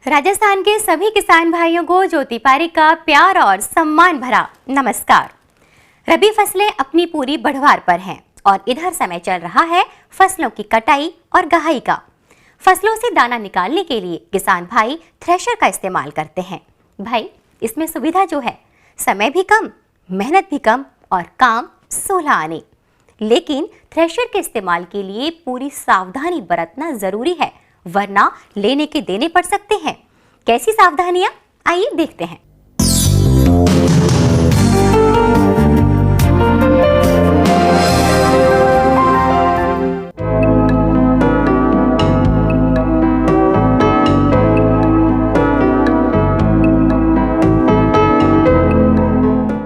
राजस्थान के सभी किसान भाइयों को ज्योति पारिक का प्यार और सम्मान भरा नमस्कार। रबी फसलें अपनी पूरी बढ़वार पर हैं और इधर समय चल रहा है फसलों की कटाई और गहाई का। फसलों से दाना निकालने के लिए किसान भाई थ्रेशर का इस्तेमाल करते हैं। भाई, इसमें सुविधा जो है, समय भी कम, मेहनत भी कम और काम 16 आने। लेकिन थ्रेशर के इस्तेमाल के लिए पूरी सावधानी बरतना जरूरी है, वरना लेने के देने पड़ सकते हैं। कैसी सावधानियां, आइए देखते हैं।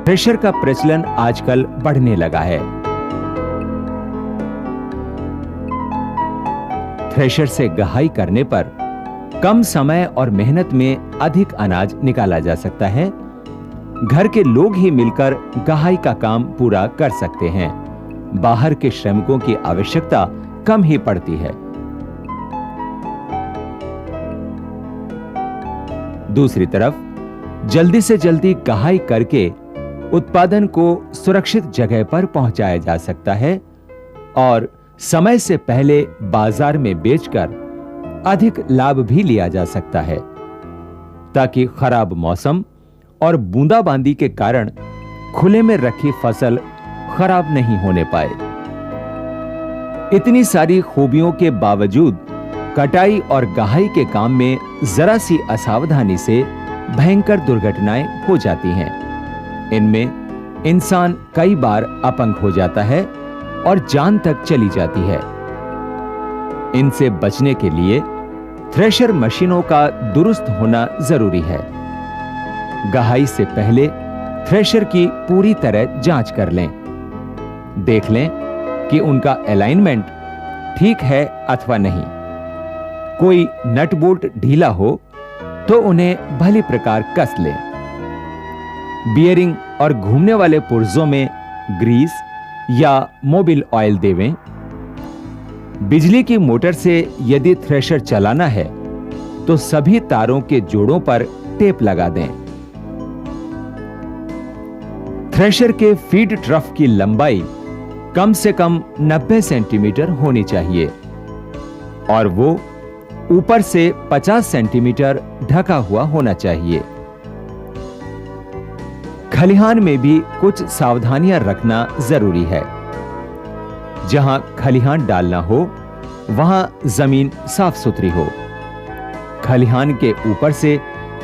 थ्रेशर का प्रचलन आजकल बढ़ने लगा है। थ्रेशर से गहाई करने पर कम समय और मेहनत में अधिक अनाज निकाला जा सकता है। घर के लोग ही मिलकर गहाई का काम पूरा कर सकते हैं। बाहर के श्रमिकों की आवश्यकता कम ही पड़ती है। दूसरी तरफ जल्दी से जल्दी गहाई करके उत्पादन को सुरक्षित जगह पर पहुंचाया जा सकता है और समय से पहले बाजार में बेचकर अधिक लाभ भी लिया जा सकता है, ताकि खराब मौसम और बूंदाबांदी के कारण खुले में रखी फसल खराब नहीं होने पाए। इतनी सारी खूबियों के बावजूद कटाई और गहाई के काम में जरा सी असावधानी से भयंकर दुर्घटनाएं हो जाती हैं। इनमें इंसान कई बार अपंग हो जाता है और जान तक चली जाती है। इनसे बचने के लिए थ्रेशर मशीनों का दुरुस्त होना जरूरी है। गहाई से पहले थ्रेशर की पूरी तरह जांच कर लें। देख लें कि उनका अलाइनमेंट ठीक है अथवा नहीं। कोई नट बोल्ट ढीला हो तो उन्हें भली प्रकार कस लें। बियरिंग और घूमने वाले पुर्जों में ग्रीस या मोबिल ऑयल देवें। बिजली की मोटर से यदि थ्रेशर चलाना है तो सभी तारों के जोड़ों पर टेप लगा दें। थ्रेशर के फीड ट्रफ की लंबाई कम से कम 90 सेंटीमीटर होनी चाहिए और वो ऊपर से 50 सेंटीमीटर ढका हुआ होना चाहिए। खलिहान में भी कुछ सावधानियां रखना जरूरी है। जहां खलिहान डालना हो वहां जमीन साफ सुथरी हो। खलिहान के ऊपर से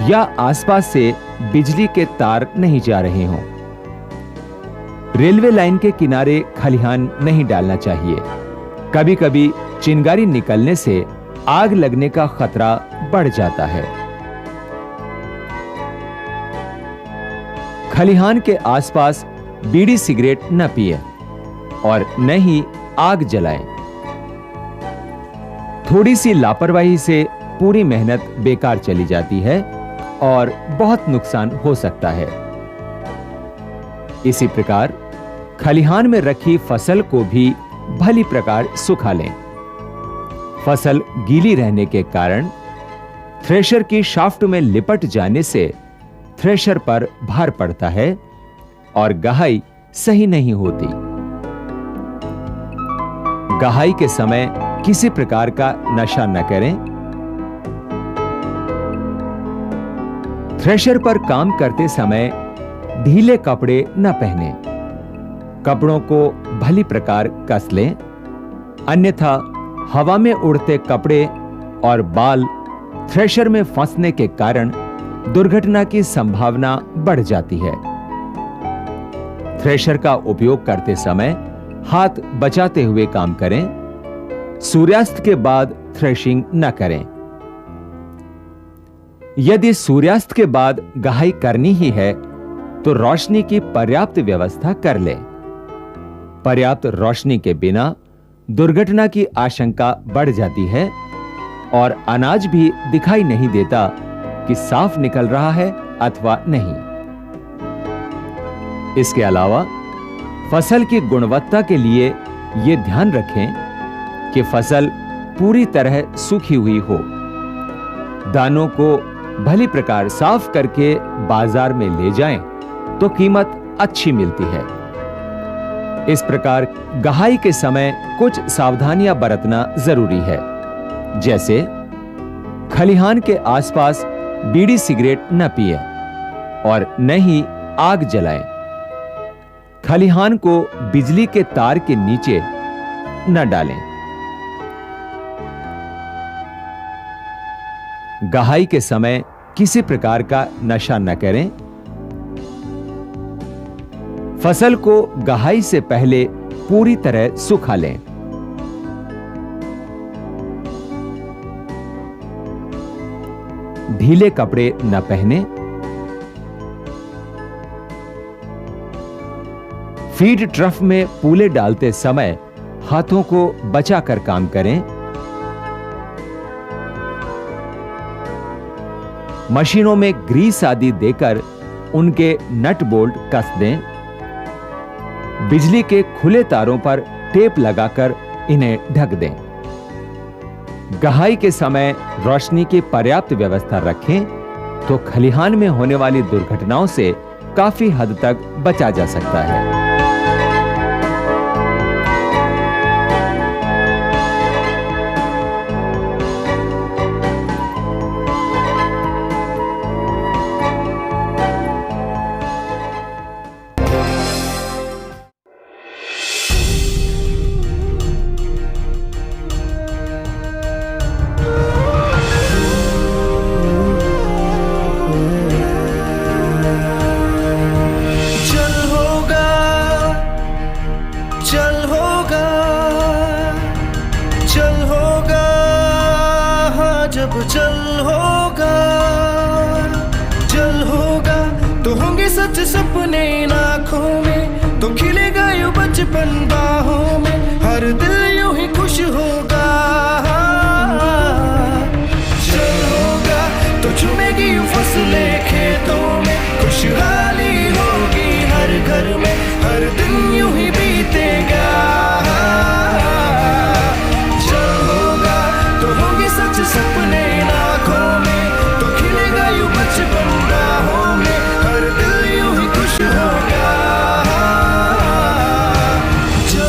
या आसपास से बिजली के तार नहीं जा रहे हों। रेलवे लाइन के किनारे खलिहान नहीं डालना चाहिए। कभी कभी चिंगारी निकलने से आग लगने का खतरा बढ़ जाता है। खलिहान के आसपास बीड़ी सिगरेट न पिए और न ही आग जलाएं। थोड़ी सी लापरवाही से पूरी मेहनत बेकार चली जाती है और बहुत नुकसान हो सकता है। इसी प्रकार खलिहान में रखी फसल को भी भली प्रकार सुखा लें। फसल गीली रहने के कारण थ्रेशर की शाफ्ट में लिपट जाने से थ्रेशर पर भार पड़ता है और गहाई सही नहीं होती। गहाई के समय किसी प्रकार का नशा न करें। थ्रेशर पर काम करते समय ढीले कपड़े न पहने। कपड़ों को भली प्रकार कस लें, अन्यथा हवा में उड़ते कपड़े और बाल थ्रेशर में फंसने के कारण दुर्घटना की संभावना बढ़ जाती है। थ्रेशर का उपयोग करते समय हाथ बचाते हुए काम करें। सूर्यास्त के बाद थ्रेशिंग न करें। यदि सूर्यास्त के बाद गहाई करनी ही है तो रोशनी की पर्याप्त व्यवस्था कर लें। पर्याप्त रोशनी के बिना दुर्घटना की आशंका बढ़ जाती है और अनाज भी दिखाई नहीं देता कि साफ निकल रहा है अथवा नहीं। इसके अलावा फसल की गुणवत्ता के लिए यह ध्यान रखें कि फसल पूरी तरह सूखी हुई हो। दानों को भली प्रकार साफ करके बाजार में ले जाएं तो कीमत अच्छी मिलती है। इस प्रकार गहाई के समय कुछ सावधानियां बरतना जरूरी है, जैसे खलिहान के आसपास बीड़ी सिगरेट न पिए और न ही आग जलाएं। खलिहान को बिजली के तार के नीचे न डालें। गहाई के समय किसी प्रकार का नशा न करें। फसल को गहाई से पहले पूरी तरह सुखा लें। ढीले कपड़े न पहने। फीड ट्रफ में पूले डालते समय हाथों को बचाकर काम करें। मशीनों में ग्रीस आदि देकर उनके नट बोल्ट कस दें। बिजली के खुले तारों पर टेप लगाकर इन्हें ढक दें। गहाई के समय रोशनी की पर्याप्त व्यवस्था रखें तो खलिहान में होने वाली दुर्घटनाओं से काफी हद तक बचा जा सकता है। सच सपने आँखों में तो खिलेगा यूं बचपन बाहों में, हर दिल यूं ही खुश होगा। जल होगा तो झूमेगी यूं फसलें खेतों में, खुशहाली होगी हर घर में, हर दिन यूं ही बीतेगा। जल होगा तो होंगे सच सपने आँखों में, तो खिलेगा यूं बचपन बाहों में, हर दिल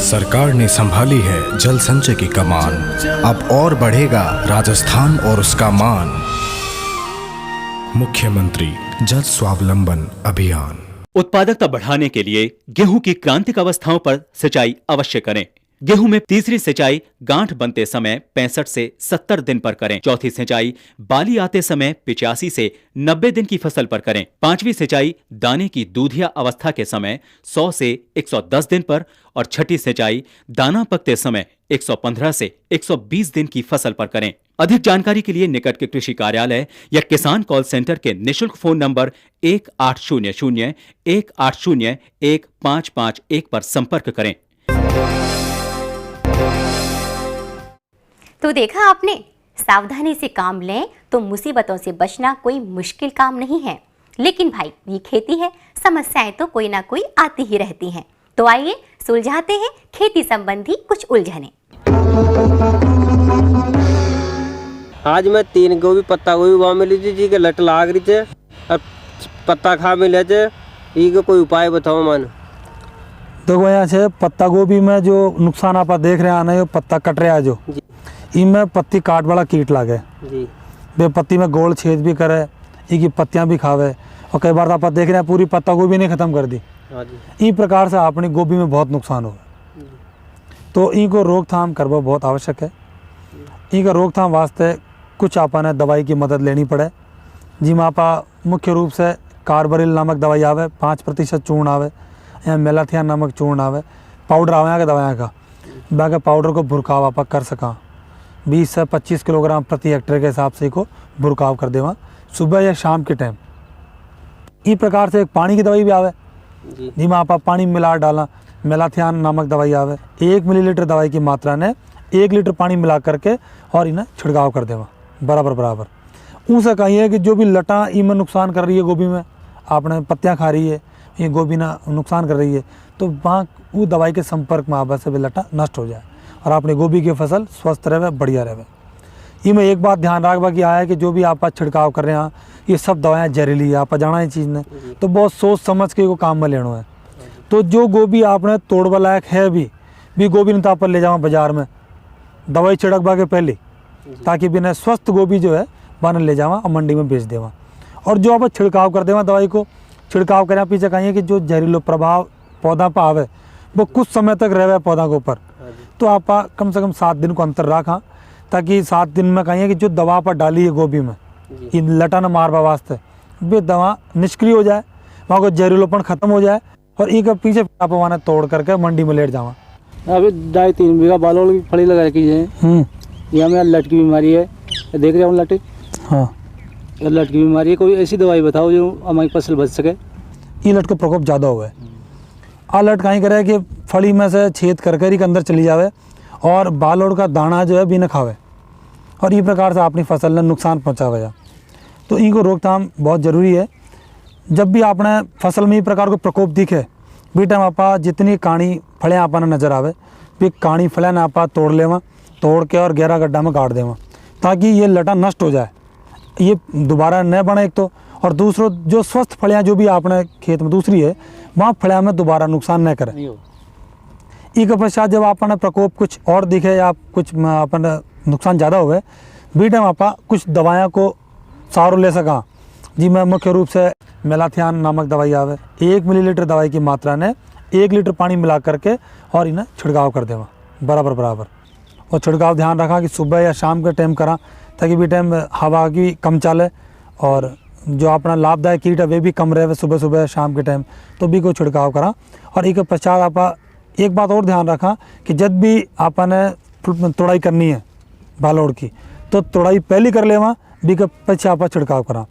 सरकार ने संभाली है जल संचय की कमान, अब और बढ़ेगा राजस्थान और उसका मान। मुख्यमंत्री जल स्वावलंबन अभियान। उत्पादकता बढ़ाने के लिए गेहूं की क्रांतिक अवस्थाओं पर सिंचाई अवश्य करें। गेहूं में तीसरी सिंचाई गांठ बनते समय 65 से 70 दिन पर करें। चौथी सिंचाई बाली आते समय 85 से 90 दिन की फसल पर करें। पांचवी सिंचाई दाने की दूधिया अवस्था के समय 100 से 110 दिन पर और छठी सिंचाई दाना पकते समय 115 से 120 दिन की फसल पर करें। अधिक जानकारी के लिए निकट के कृषि कार्यालय या किसान कॉल सेंटर के निःशुल्क फोन नंबर 1800 180 1551 पर संपर्क करें। तो देखा आपने, सावधानी से काम लें तो मुसीबतों से बचना कोई मुश्किल काम नहीं है। लेकिन भाई, ये खेती है, समस्याएं तो कोई ना कोई आती ही रहती हैं। तो आइए सुलझाते हैं खेती संबंधी कुछ उलझने। आज मैं 3 गोभी पत्ता गोभी उगा मिली थी जी के लट लाग रही थे और पत्ता खा मिले थे। ये कोई उपाय बताओ मन। देखो, यहाँ से पत्ता गोभी में जो नुकसान आप देख रहे हैं ना, पत्ता कट रहा है जो, इनमें पत्ती काट वाला कीट लागे जी। वे पत्ती में गोल छेद भी करे, इनकी पत्तियां भी खावे और कई बार आप देख रहे हैं पूरी पत्ता गोभी ने खत्म कर दी। इस प्रकार से अपनी गोभी में बहुत नुकसान हो, तो इनको रोकथाम करना बहुत आवश्यक है। इनका रोकथाम वास्ते कुछ आपने दवाई की मदद लेनी पड़े, जिसमें आप मुख्य रूप से कार्बरिल नामक दवाई आवे, 5% चूर्ण आवे, या मेलाथियान नामक चूर्ण आवे, पाउडर आवे दवाइयाँ का, बाकी पाउडर को भुरकाव आप कर सका 20 से 25 किलोग्राम प्रति हेक्टेयर के हिसाब से को भुरकाव कर देवा सुबह या शाम के टाइम। इस प्रकार से एक पानी की दवाई भी आवे, जिसमें आप पानी मिला डाला, मेलाथियान नामक दवाई आवे, 1 मिलीलीटर दवाई की मात्रा ने 1 लीटर पानी मिला करके और इन्हें छिड़काव कर देवा बराबर। उनसे कहिए कि जो भी लटा इनमें नुकसान कर रही है, गोभी में आपने पत्तियाँ खा रही है, ये गोभी ना नुकसान कर रही है, तो वहाँ वो दवाई के संपर्क में आवे से भी लटा नष्ट हो जाए और अपने गोभी की फसल स्वस्थ रहे, बढ़िया रहे। इनमें एक बात ध्यान रखवा की आया है कि जो भी आप छिड़काव कर रहे हैं ये सब दवाएं जहरीली है, आप जाना ये चीज़ ने, तो बहुत सोच समझ के को काम में लेना है। तो जो गोभी आपने तोड़वा लायक है भी गोभी नहीं तो आप ले जाओ बाजार में दवाई छिड़कवा के पहले, ताकि बिना स्वस्थ गोभी जो है बन ले जावा और मंडी में बेच देवा। और जो आप छिड़काव कर देवा दवाई को छिड़काव करें पीछे कहिए कि जो जहरीलो प्रभाव पौधा पर आवे वो कुछ समय तक रहे पौधा के ऊपर, तो आप कम से कम 7 दिन को अंतर रखा, ताकि 7 दिन में कहिए कि जो दवा पर डाली है गोभी में इन लटा न मारवा वास्ते वे दवा निष्क्रिय हो जाए, वहाँ को जहरीलोपन खत्म हो जाए और एक पीछे आप वहाँ तोड़ करके मंडी में लेट जावा। अभी 2.5-3 बीघा बालोल की फली लगा रखी है, यहाँ में लट की बीमारी है, देख रहे हो लट, हाँ लट की बीमारी है। कोई ऐसी दवाई बताओ जो हमारी फसल बच सके। ये लट का प्रकोप ज़्यादा हुआ है। आ लट कहीं करे कि फली में से छेद कर ही अंदर चली जावे और बालोड़ का दाना जो है भी न खावे और इस प्रकार से अपनी फसल ने नुकसान पहुँचावे। तो इनको रोकथाम बहुत ज़रूरी है। जब भी आपने फसल में इस प्रकार को प्रकोप दिखे भी टाइम आपा जितनी काणी फलें आपने नज़र आवे भी काणी फलें आपा तोड़ लेवा, तोड़ के और गहरा गड्ढा में गाड़ देवा, ताकि ये लटा नष्ट हो जाए, ये दोबारा न बने एक तो, और दूसरों जो स्वस्थ फलियाँ जो भी आपने खेत में दूसरी है वहाँ फलियाँ में दोबारा नुकसान न करे। एक पश्चात जब आपने प्रकोप कुछ और दिखे या कुछ अपने नुकसान ज़्यादा हुए भी टाइम आपा कुछ दवाइयाँ को सहारो ले सका, जी मैं मुख्य रूप से मेलाथियान नामक दवाई आवे 1 मिलीलीटर दवाई की मात्रा ने 1 लीटर पानी मिला करके और इन्हें छिड़काव कर देवा बराबर। और छिड़काव ध्यान रखा कि सुबह या शाम के टाइम करा, ताकि भी टाइम हवा की कम चले और जो अपना लाभदायक कीट है वे भी कम रहे सुबह शाम के टाइम, तो भी को छिड़काव करा। और एक पश्चात आप एक बात और ध्यान रखा कि जब भी आपने तोड़ाई करनी है बालोड़ की तो तोड़ाई पहले कर लेवा भी के पीछे आप छिड़काव करा,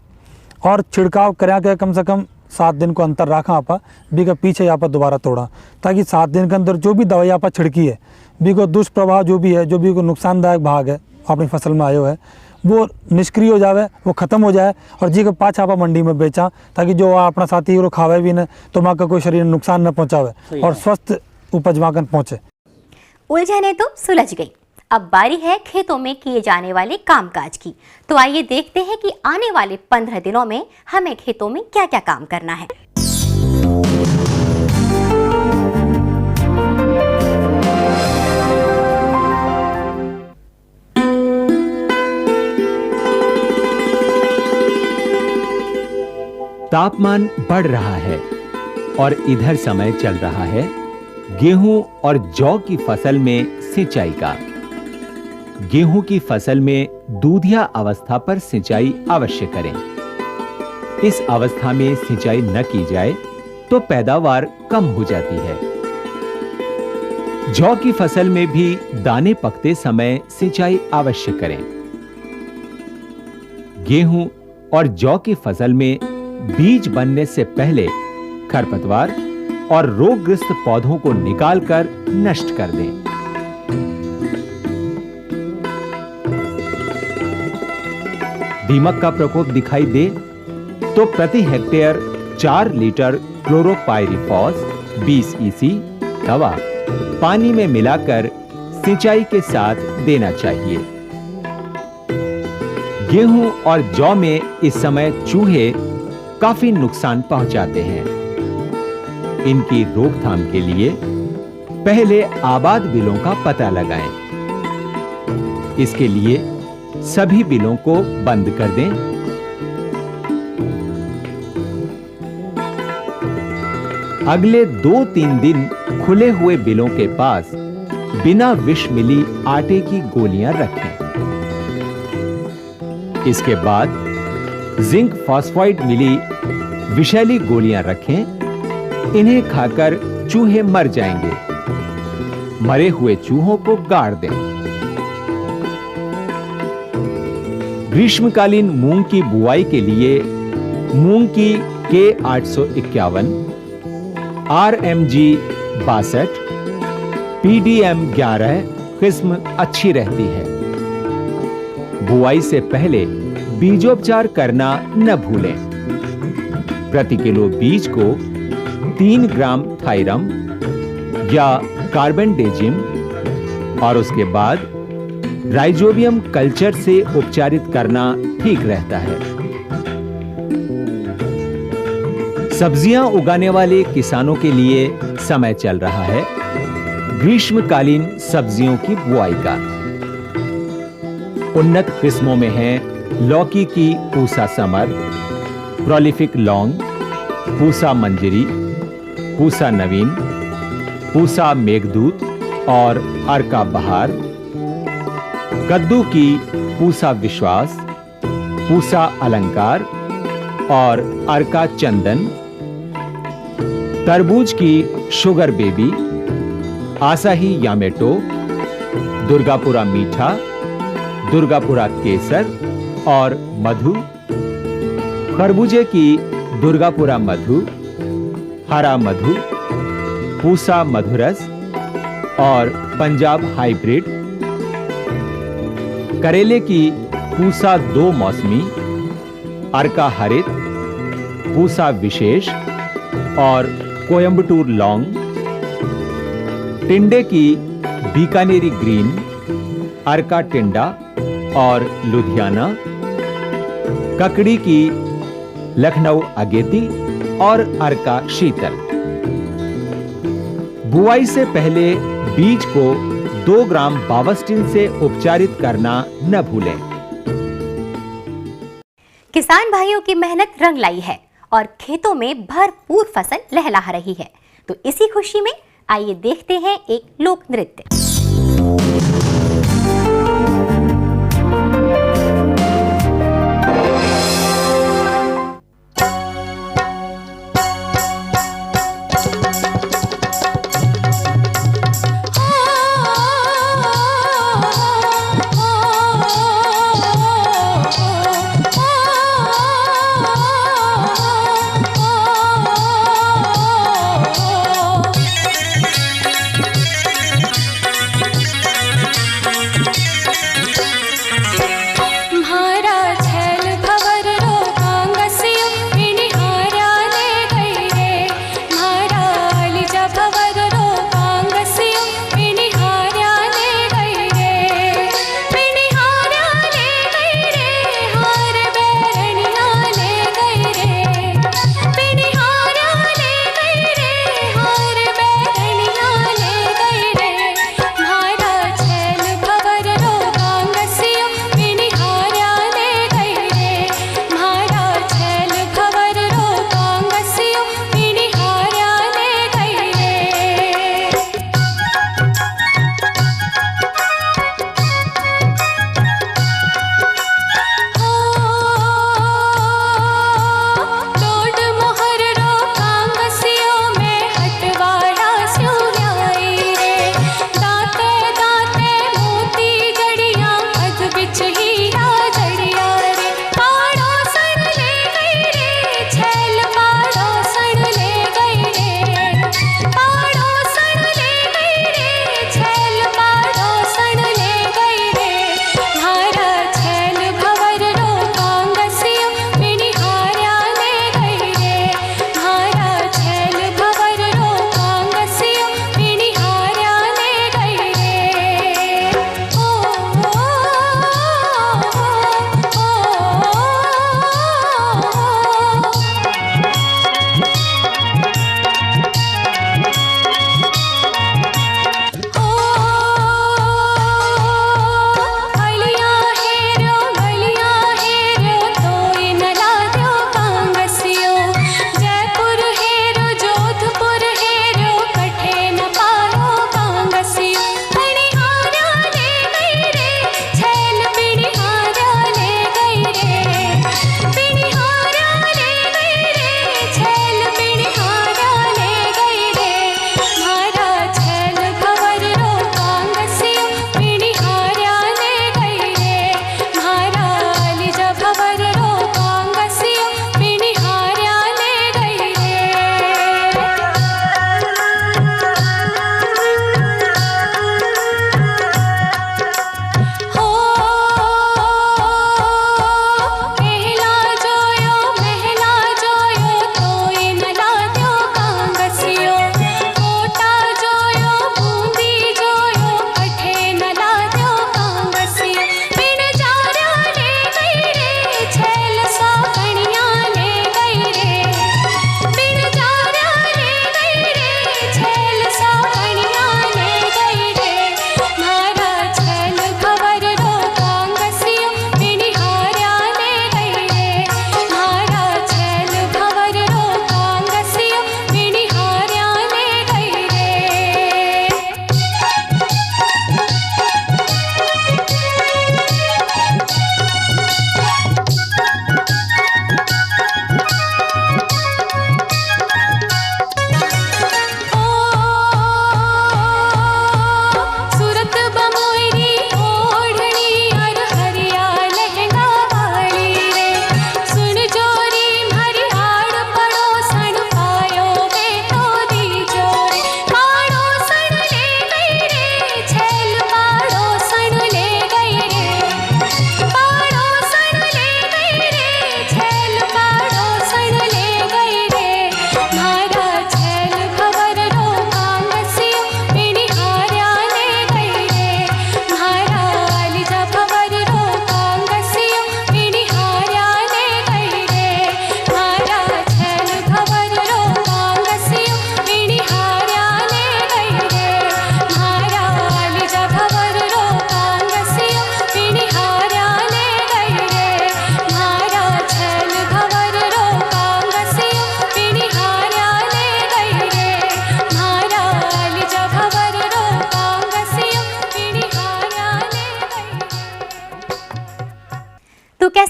और छिड़काव करा के कम से कम 7 दिन को अंतर रखा आप भी के पीछे आप दोबारा तोड़ा, ताकि 7 दिन के अंदर जो भी दवाई आप छिड़की है भी को दुष्प्रभाव जो भी है, जो भी को नुकसानदायक भाग है अपनी फसल में आयो है वो निष्क्रिय हो जावे, वो ख़त्म हो जाए और जी के पाँच आप मंडी में बेचा, ताकि जो अपना साथी वो खावे भी न तो वहाँ का कोई शरीर नुकसान न पहुँचावे और स्वस्थ उपज वहाँ पहुँचे। उलझने तो सुलझ गई, अब बारी है खेतों में किए जाने वाले कामकाज की। तो आइए देखते हैं कि आने वाले 15 दिनों में हमें खेतों में क्या क्या काम करना है। तापमान बढ़ रहा है और इधर समय चल रहा है गेहूं और जौ की फसल में सिंचाई का। गेहूं की फसल में दूधिया अवस्था पर सिंचाई अवश्य करें। इस अवस्था में सिंचाई न की जाए तो पैदावार कम हो जाती है। जौ की फसल में भी दाने पकते समय सिंचाई अवश्य करें। गेहूं और जौ की फसल में बीज बनने से पहले खरपतवार और रोगग्रस्त पौधों को निकालकर नष्ट कर दें। दीमक का प्रकोप दिखाई दे तो प्रति हेक्टेयर 4 लीटर क्लोरोपाइरिफॉस 20 EC दवा पानी में मिलाकर सिंचाई के साथ देना चाहिए। गेहूं और जौ में इस समय चूहे काफी नुकसान पहुंचाते हैं। इनकी रोकथाम के लिए पहले आबाद बिलों का पता लगाएं। इसके लिए सभी बिलों को बंद कर दें। अगले 2-3 दिन खुले हुए बिलों के पास बिना विष मिली आटे की गोलियां रखें। इसके बाद जिंक फॉस्फाइड मिली विषैली गोलियां रखें। इन्हें खाकर चूहे मर जाएंगे। मरे हुए चूहों को गाड़ दें। ग्रीष्मकालीन मूंग की बुआई के लिए मूंग की K851, RMG 62, PDM 11 किस्म अच्छी रहती है। बुआई से पहले बीजोपचार करना न भूलें। प्रति किलो बीज को 3 ग्राम थायरम या कार्बेंडेजिम और उसके बाद राइजोबियम कल्चर से उपचारित करना ठीक रहता है। सब्जियां उगाने वाले किसानों के लिए समय चल रहा है ग्रीष्मकालीन सब्जियों की बुआई का। उन्नत किस्मों में हैं लौकी की पूसा समर, प्रोलिफिक लौंग, पूसा मंजरी, पूसा नवीन, पूसा मेघदूत और अर्का बहार, कद्दू की पूसा विश्वास, पूसा अलंकार और अर्का चंदन, तरबूज की शुगर बेबी, आसाही यामेटो, दुर्गापुरा मीठा, दुर्गापुरा केसर और मधु, खरबूजे की दुर्गापुरा मधु, हरा मधु, पूसा मधुरस और पंजाब हाइब्रिड, करेले की पूसा दो मौसमी, अर्का हरित, पूसा विशेष और कोयंबटूर लौंग, टिंडे की बीकानेरी ग्रीन, अर्का टिंडा और लुधियाना, ककड़ी की लखनऊ अगेती और अर्का शीतल। बुआई से पहले बीज को 2 ग्राम बावस्टिन से उपचारित करना न भूलें। किसान भाइयों की मेहनत रंग लाई है और खेतों में भरपूर फसल लहलहा रही है। तो इसी खुशी में आइए देखते हैं एक लोक नृत्य।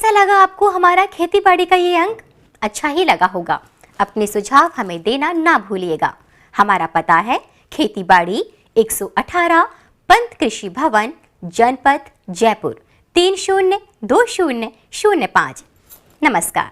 कैसा लगा आपको हमारा खेती बाड़ी का ये अंक? अच्छा ही लगा होगा। अपने सुझाव हमें देना ना भूलिएगा। हमारा पता है खेती बाड़ी 118 पंत कृषि भवन, जनपद जयपुर 302005। नमस्कार।